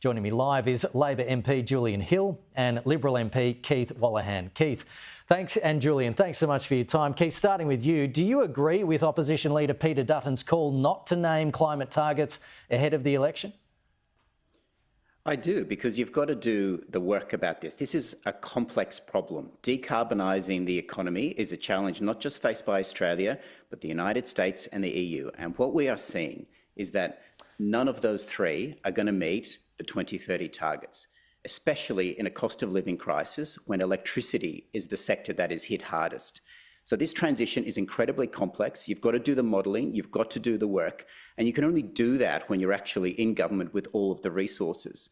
Joining me live is Labor MP Julian Hill and Liberal MP Keith Wolahan. Keith, thanks, and Julian, thanks so much for your time. Keith, starting with you, do you agree with Opposition Leader Peter Dutton's call not to name climate targets ahead of the election? I do, because you've got to do the work about this. This is a complex problem. Decarbonising the economy is a challenge not just faced by Australia, but the United States and the EU. And what we are seeing is that none of those three are going to meet the 2030 targets, especially in a cost of living crisis when electricity is the sector that is hit hardest. So this transition is incredibly complex. You've got to do the modelling, you've got to do the work, and you can only do that when you're actually in government with all of the resources.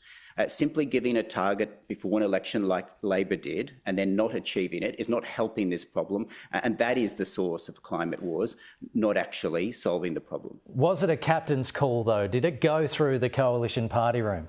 Simply giving a target before one election like Labor did and then not achieving it is not helping this problem, and that is the source of climate wars, not actually solving the problem. Was it a captain's call, though? Did it go through the coalition party room?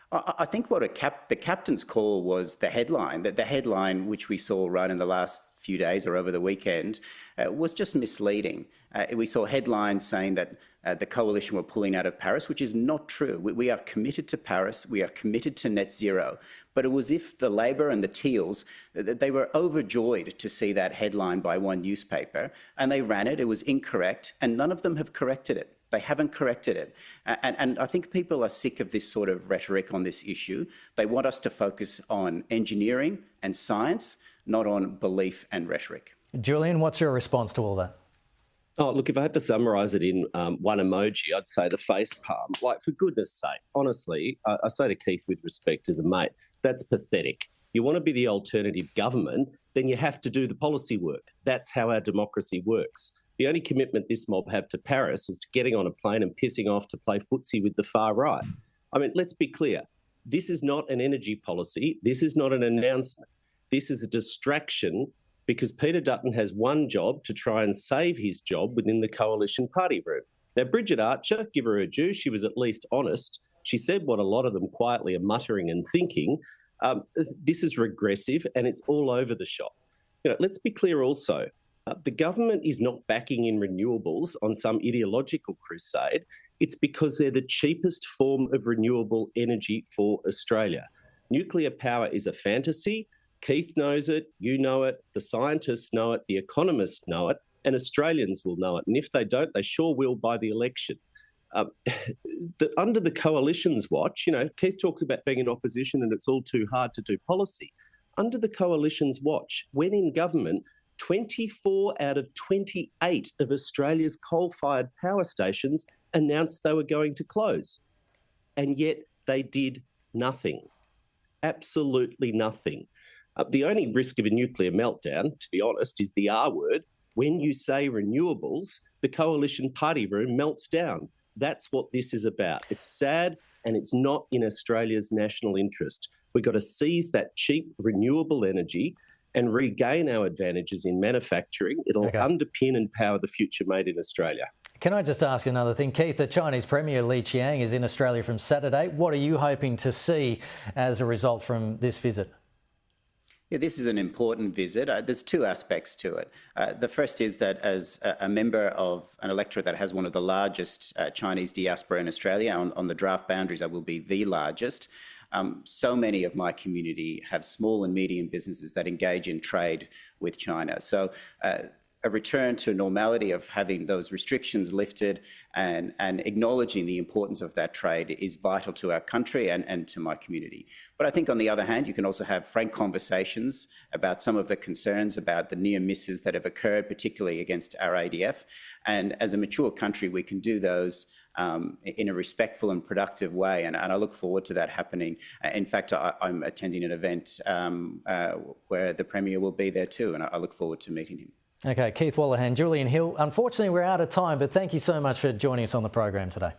I think what the captain's call was the headline, that the headline which we saw run in the last few days or over the weekend was just misleading. We saw headlines saying that the coalition were pulling out of Paris, which is not true. We are committed to Paris, we are committed to net zero, but it was if the Labor and the Teals, they were overjoyed to see that headline by one newspaper, and they ran it. It was incorrect, and none of them have corrected it. They haven't corrected it. And I think people are sick of this sort of rhetoric on this issue. They want us to focus on engineering and science, not on belief and rhetoric. Julian, what's your response to all that? Oh, look, if I had to summarise it in one emoji, I'd say the face palm. Like, for goodness sake, honestly, I say to Keith with respect as a mate, that's pathetic. You want to be the alternative government, then you have to do the policy work. That's how our democracy works. The only commitment this mob have to Paris is to getting on a plane and pissing off to play footsie with the far right. I mean, let's be clear. This is not an energy policy. This is not an announcement. This is a distraction because Peter Dutton has one job to try and save his job within the coalition party room. Now, Bridget Archer, give her a due, she was at least honest. She said what a lot of them quietly are muttering and thinking. This is regressive and it's all over the shop. You know, let's be clear also. The government is not backing in renewables on some ideological crusade. It's because they're the cheapest form of renewable energy for Australia. Nuclear power is a fantasy. Keith knows it, you know it, the scientists know it, the economists know it, and Australians will know it. And if they don't, they sure will by the election. Under the coalition's watch, you know, Keith talks about being in opposition and it's all too hard to do policy. Under the coalition's watch, when in government, 24 out of 28 of Australia's coal-fired power stations announced they were going to close. And yet they did nothing. Absolutely nothing. The only risk of a nuclear meltdown, to be honest, is the R word. When you say renewables, the coalition party room melts down. That's what this is about. It's sad and it's not in Australia's national interest. We've got to seize that cheap renewable energy and regain our advantages in manufacturing. It'll underpin and power the future made in Australia. Can I just ask another thing? Keith, the Chinese Premier Li Qiang is in Australia from Saturday. What are you hoping to see as a result from this visit? Yeah, this is an important visit. There's two aspects to it. The first is that as a member of an electorate that has one of the largest Chinese diaspora in Australia, on the draft boundaries I will be the largest, so many of my community have small and medium businesses that engage in trade with China. So a return to normality of having those restrictions lifted and acknowledging the importance of that trade is vital to our country and to my community. But I think on the other hand, you can also have frank conversations about some of the concerns about the near misses that have occurred, particularly against our ADF. And as a mature country, we can do those in a respectful and productive way, and I look forward to that happening. In fact, I'm attending an event where the Premier will be there too, and I look forward to meeting him. Okay, Keith Wolahan, Julian Hill. Unfortunately, we're out of time, but thank you so much for joining us on the program today.